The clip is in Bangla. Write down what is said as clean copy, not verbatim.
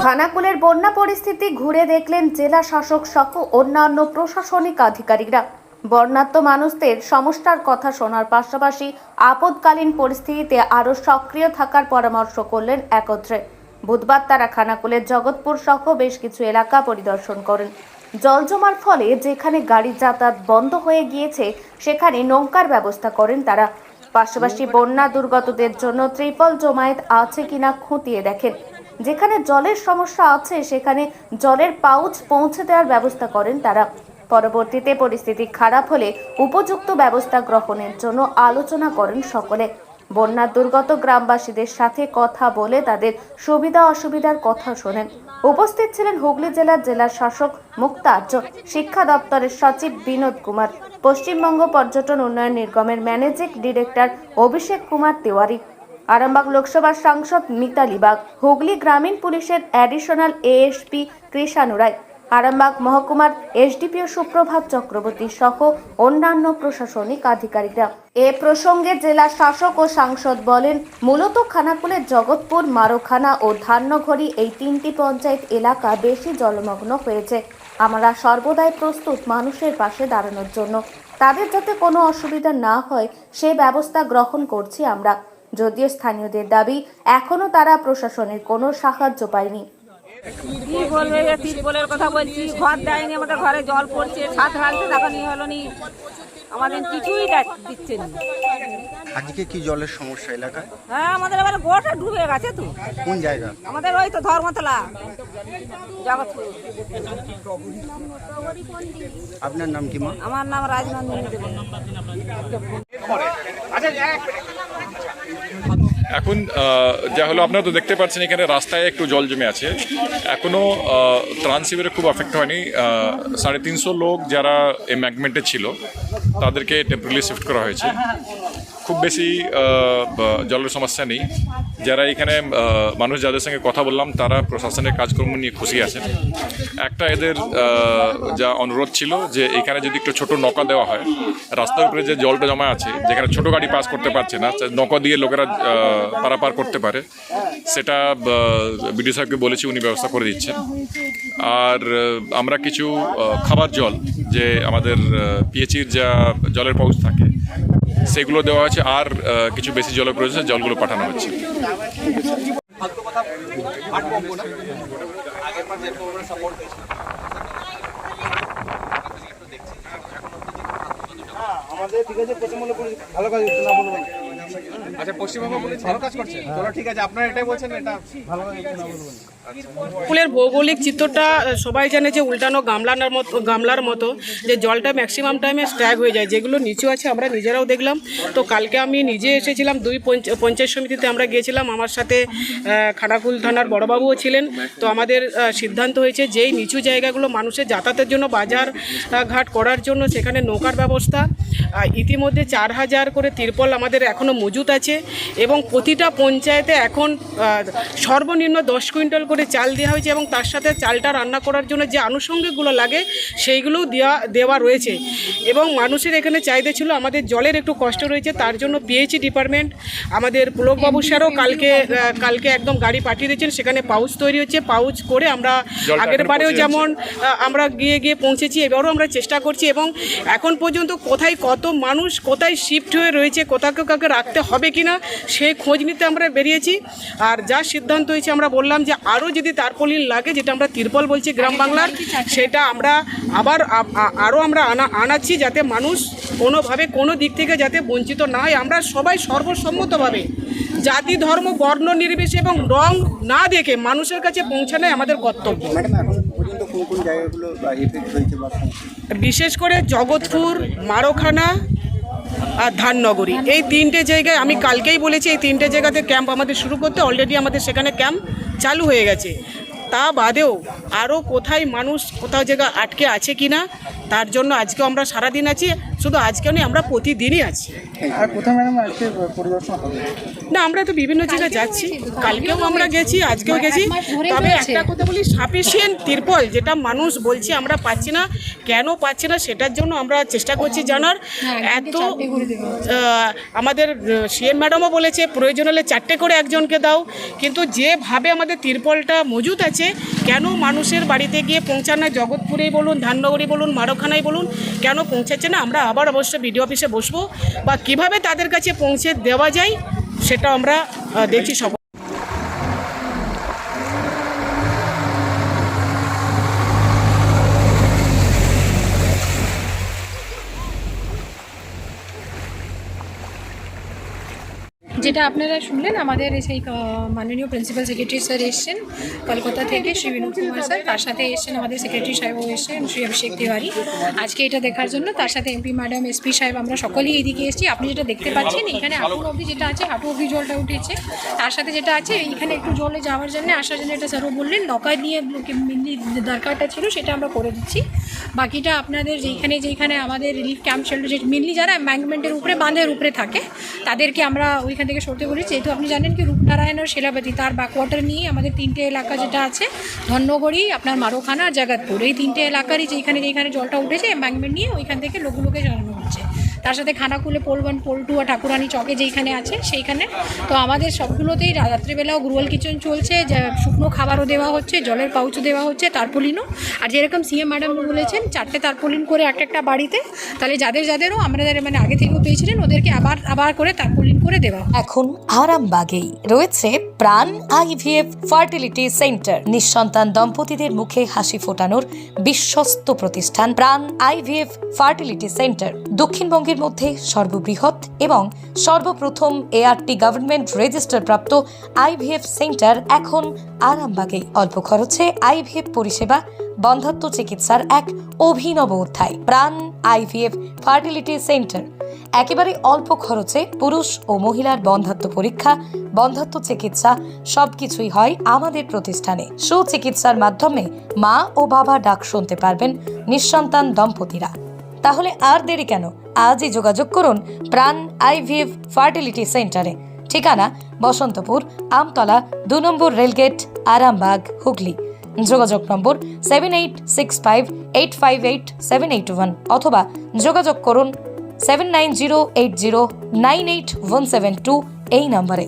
খানাকুলের বন্যা পরিস্থিতি ঘুরে দেখলেন জেলা শাসক সহ অন্যান্য প্রশাসনিক আধিকারিকরা। বন্যার্ত মানুষদের সমস্যার কথা শোনার পাশাপাশি আপদকালীন পরিস্থিতিতে আরও সক্রিয় থাকার পরামর্শ করলেন একত্রে। বুধবার তারা খানাকুলের জগৎপুর সহ বেশ কিছু এলাকা পরিদর্শন করেন। জল জমার ফলে যেখানে গাড়ি যাতায়াত বন্ধ হয়ে গিয়েছে সেখানে নৌকার ব্যবস্থা করেন তারা। পাশাপাশি বন্যা দুর্গতদের জন্য ত্রিপল জমায়েত আছে কিনা খতিয়ে দেখেন। যেখানে জলের সমস্যা আছে সেখানে জলের পাউচ পৌঁছে দেওয়ার ব্যবস্থা করেন তারা। পরবর্তীতে পরিস্থিতি খারাপ হলে উপযুক্ত ব্যবস্থা গ্রহণের জন্য আলোচনা করেন সকলে। বন্যা দুর্গত গ্রামবাসীদের সাথে কথা বলে তাদের সুবিধা অসুবিধার কথা শোনেন। উপস্থিত ছিলেন হুগলি জেলার শাসক মুক্তাজ, শিক্ষা দপ্তরের সচিব বিনোদ কুমার, পশ্চিমবঙ্গ পর্যটন উন্নয়ন নিগমের ম্যানেজিং ডিরেক্টর অভিষেক কুমার তিওয়ারি, আরামবাগ লোকসভার সাংসদ মিতালি বাগ, হুগলি গ্রামীণ পুলিশের অ্যাডিশনাল এএসপি কৃষাণু রায়, আরামবাগ মহকুমার এসডিপিও সুপ্রভাত চক্রবর্তী সহ অন্যান্য প্রশাসনিক আধিকারিকরা। এ প্রসঙ্গে জেলা শাসক ও সাংসদ বলেন, মূলত খানাকুলের জগৎপুর, মারোখানা ও ধান্যঘড়ি এই তিনটি পঞ্চায়েত এলাকা বেশি জলমগ্ন হয়েছে। আমরা সর্বদাই প্রস্তুত মানুষের পাশে দাঁড়ানোর জন্য। তাদের যাতে কোনো অসুবিধা না হয় সে ব্যবস্থা গ্রহণ করছি আমরা। যদিও স্থানীয়দের দাবি এখনো তারা প্রশাসনের কোনো সাহায্য পায়নি। কি বলবে, তিরপলের কথা বলছি, ঘর দেয়নি, আমাদের ঘরে জল পড়ছে, ছাদ ঢালছে, টাকা নিয়ে হলো নি, আমাদের কিছুই দিচ্ছে না। আজকে কি জলের সমস্যা এলাকায়? হ্যাঁ, আমাদের এবার গোটা ডুবে গেছে। তো কোন জায়গা? আমাদের ওই তো ধর্মতলা, জগৎপুর। আপনার নাম কি মা? আমার নাম রাজনন্দিনী দেবী। এখন যা হলো আপনারা তো দেখতে পাচ্ছেন এখানে রাস্তায় একটু জল জমে আছে। এখনও ত্রাণ শিবিরে খুব এফেক্ট হয়নি। 350 লোক যারা এম্যাঙ্কমেন্টে ছিল তাদেরকে টেম্পোরারি শিফট করা হয়েছে। খুব বেশি জলের সমস্যা নেই। যারা এখানে মানুষ যাদের সঙ্গে কথা বললাম তারা প্রশাসনের কাজকর্ম নিয়ে খুশি আছেন। একটা এদের যা অনুরোধ ছিল যে এখানে যদি একটু ছোটো নৌকা দেওয়া হয়, রাস্তার উপরে যে জলটা জমা আছে যেখানে ছোটো গাড়ি পাস করতে পারছে না, নৌকা দিয়ে লোকেরা পারাপার করতে পারে, সেটা বিডিও সাহেবকে বলেছি, উনি ব্যবস্থা করে দিচ্ছেন। আর আমরা কিছু খাবার জল যে আমাদের পিএইচির যা জলের পাউচ থাকে সেগুলো দেওয়া হয়েছে। আর কিছু বেশি জলের প্রয়োজন জলগুলো পাঠানো হচ্ছে। আচ্ছা, পশ্চিমবঙ্গ পুলিশ ভালো কাজ করছে। চলো ঠিক আছে, আপনারা এটাই বলছেন, এটা ভালো কাজ বলবেন। ফুলের ভৌগোলিক চিত্রটা সবাই জানে যে উল্টানো গামলার মতো যে জলটা ম্যাক্সিমাম টাইমে স্ট্যাগ হয়ে যায়। যেগুলো নিচু আছে আমরা নিজেরাও দেখলাম। তো কালকে আমি নিজে এসেছিলাম, 2 পঞ্চায়েত সমিতিতে আমরা গিয়েছিলাম, আমার সাথে খানাকুল থানার বড়বাবুও ছিলেন। তো আমাদের সিদ্ধান্ত হয়েছে যেই নিচু জায়গাগুলো মানুষের যাতায়াতের জন্য, বাজার ঘাট করার জন্য সেখানে নৌকার ব্যবস্থা। ইতিমধ্যে 4000 করে তিরপল আমাদের এখনও মজুত আছে এবং প্রতিটা পঞ্চায়েতে এখন সর্বনিম্ন 10 কুইন্টাল করে চাল দেওয়া হয়েছে এবং তার সাথে চালটা রান্না করার জন্য যে আনুষঙ্গিকগুলো লাগে সেইগুলোও দেওয়া রয়েছে। এবং মানুষের এখানে চাহিদা ছিল, আমাদের জলের একটু কষ্ট রয়েছে, তার জন্য পিএইচই ডিপার্টমেন্ট আমাদের পুলকবাবু স্যারও কালকে একদম গাড়ি পাঠিয়ে দিয়েছেন। সেখানে পাউচ তৈরি হচ্ছে, পাউচ করে আমরা আগের বারেও যেমন আমরা গিয়ে পৌঁছেছি, এবারও আমরা চেষ্টা করছি। এবং এখন পর্যন্ত কোথায় কত মানুষ কোথায় শিফট হয়ে রয়েছে, কাউকে রাখতে হবে কিনা সেই খোঁজ নিতে আমরা বেরিয়েছি। আর যা সিদ্ধান্ত হয়েছে আমরা বললাম যে আরও যদি তারপলিন লাগে, যেটা আমরা তিরপল বলছি গ্রাম বাংলার, সেটা আমরা আরও আমরা আনাচ্ছি যাতে মানুষ কোনোভাবে কোনো দিক থেকে যাতে বঞ্চিত না হয়। আমরা সবাই সর্বসম্মতভাবে জাতি, ধর্ম, বর্ণ নির্বিশেষে এবং রং না দেখে মানুষের কাছে পৌঁছানোই আমাদের কর্তব্য। বিশেষ করে জগৎপুর, মারোখানা আর ধাননগরী, এই 3টে জায়গায় আমি কালকেই বলেছি এই 3টে জায়গাতে ক্যাম্প আমাদের শুরু করতে। অলরেডি আমাদের সেখানে ক্যাম্প চালু হয়ে গেছে। তা বাদেও আরও কোথায় মানুষ কোথাও জায়গা আটকে আছে কি না, তার জন্য আজকে আমরা সারাদিন আছি। শুধু আজকে নয়, আমরা প্রতিদিনই আছি। আর কোথায় ম্যাডাম আজকে পরিদর্শন হবে? না, আমরা তো বিভিন্ন জায়গায় যাচ্ছি, কালকেও আমরা গেছি, আজকেও গেছি। তবে একটা কথা বলি, সাফিসিয়েন্ট তিরপল যেটা মানুষ বলছে আমরা পাচ্ছি না, কেন পাচ্ছি না সেটার জন্য আমরা চেষ্টা করছি জানার। এত আমাদের সিএম ম্যাডামও বলেছে প্রয়োজন হলে 4টে করে একজনকে দাও, কিন্তু যেভাবে আমাদের তিরপলটা মজুদ আছে, কেন মানুষের বাড়িতে গিয়ে পৌঁছানো, জগৎপুরেই বলুন, ধাননগরী বলুন, মারখানায় বলুন, কেন পৌঁছাচ্ছে না? আমরা আবার অবশ্য বিডিও অফিসে বসবো, বা কিভাবে তাদের কাছে পৌঁছে দেওয়া যায় সেটা আমরা দেখছি সব। যেটা আপনারা শুনলেন, আমাদের সেই মাননীয় প্রিন্সিপাল সেক্রেটারি স্যার এসছেন কলকাতা থেকে, শ্রী বিনোদ কুমার স্যার, তার সাথে এসছেন আমাদের সেক্রেটারি সাহেবও এসছেন, শ্রী অভিষেক তিওয়ারি, আজকে এটা দেখার জন্য। তার সাথে এমপি ম্যাডাম, এসপি সাহেব, আমরা সকলেই এইদিকে এসেছি। আপনি যেটা দেখতে পাচ্ছেন এখানে এখন অবধি যেটা আছে, হাঁটু অবধি জলটা উঠেছে। তার সাথে যেটা আছে, এইখানে একটু জলে যাওয়ার জন্য, আসার জন্য, এটা স্যারও বললেন নৌকা নিয়ে মেনলি দরকারটা ছিল, সেটা আমরা করে দিচ্ছি। বাকিটা আপনাদের যেখানে আমাদের রিলিফ ক্যাম্প শেল্টার, যে মেনলি যারা এম্বাঙ্কমেন্টের উপরে, বাঁধের উপরে থাকে, তাদেরকে আমরা ওইখান থেকে সরতে বলেছি। যেহেতু আপনি জানেন কি রূপনারায়ণ আর শিলাবতী, তার ব্যাকওয়াটার নিয়ে আমাদের 3টে এলাকা যেটা আছে, ধন্যগড়ি, আপনার মারখানা আর জগৎপুর, এই 3টে এলাকারই যেখানে জলটা উঠেছে এম্বাঙ্কমেন্ট নিয়ে, ওইখান থেকে লোকগুলোকে জানানো হচ্ছে। তার সাথে খানাকুলে পোল 1, পোল 2 আর ঠাকুরানী চকে যেখানে আছে সেইখানে। তো আমাদের সবগুলোতেই রাত্রিবেলাও গ্রুয়াল কিচেন চলছে, শুকনো খাবারও দেওয়া হচ্ছে, জলের পাউচও দেওয়া হচ্ছে, তারপলিনও। আর যেরকম সিএম ম্যাডাম বলেছেন 4টে তারপলিন করে একটা বাড়িতে, তাহলে যাদেরও আমাদের মানে আগে থেকেও পেয়েছিলেন, ওদেরকে আবার করে তারপলিন করে দেওয়া। এখন আরামবাগেই রয়েছে প্রাণ আইভিএফ ফার্টিলিটি সেন্টার। নিঃসন্তান দম্পতিদের মুখে হাসি ফোটানোর বিশ্বস্ত প্রতিষ্ঠান প্রাণ আইভিএফ ফার্টিলিটি সেন্টার। দক্ষিণবঙ্গের মধ্যে সর্ববৃহৎ এবং সর্বপ্রথম এআরটি গভর্নমেন্ট রেজিস্টার প্রাপ্ত আইভিএফ সেন্টার এখন আরামবাগেই। অল্প খরচে আইভিএফ পরিষেবা, বন্ধ্যাত্ব চিকিৎসার এক অভিনব অধ্যায়। প্রাণ আইভিএফ ফার্টিলিটি সেন্টার একেবারে অল্প খরচে পুরুষ ও মহিলার বন্ধ্যাত্ব পরীক্ষা, বন্ধ্যাত্ব চিকিৎসা সবকিছুই হয় আমাদের প্রতিষ্ঠানে। সুচিকিৎসার মাধ্যমে মা ও বাবা ডাক শুনতে পারবেন নিঃসন্তান দম্পতিরা। তাহলে আর দেরি কেন? আজই যোগাযোগ করুন প্রাণ আইভিএফ ফার্টিলিটি সেন্টারে। ঠিকানা বসন্তপুর, আমতলা, 2 নম্বর রেলগেট, আরামবাগ, হুগলি। যোগাযোগ নম্বর 7865858781 অথবা যোগাযোগ করুন 7908098172 এই নম্বরে।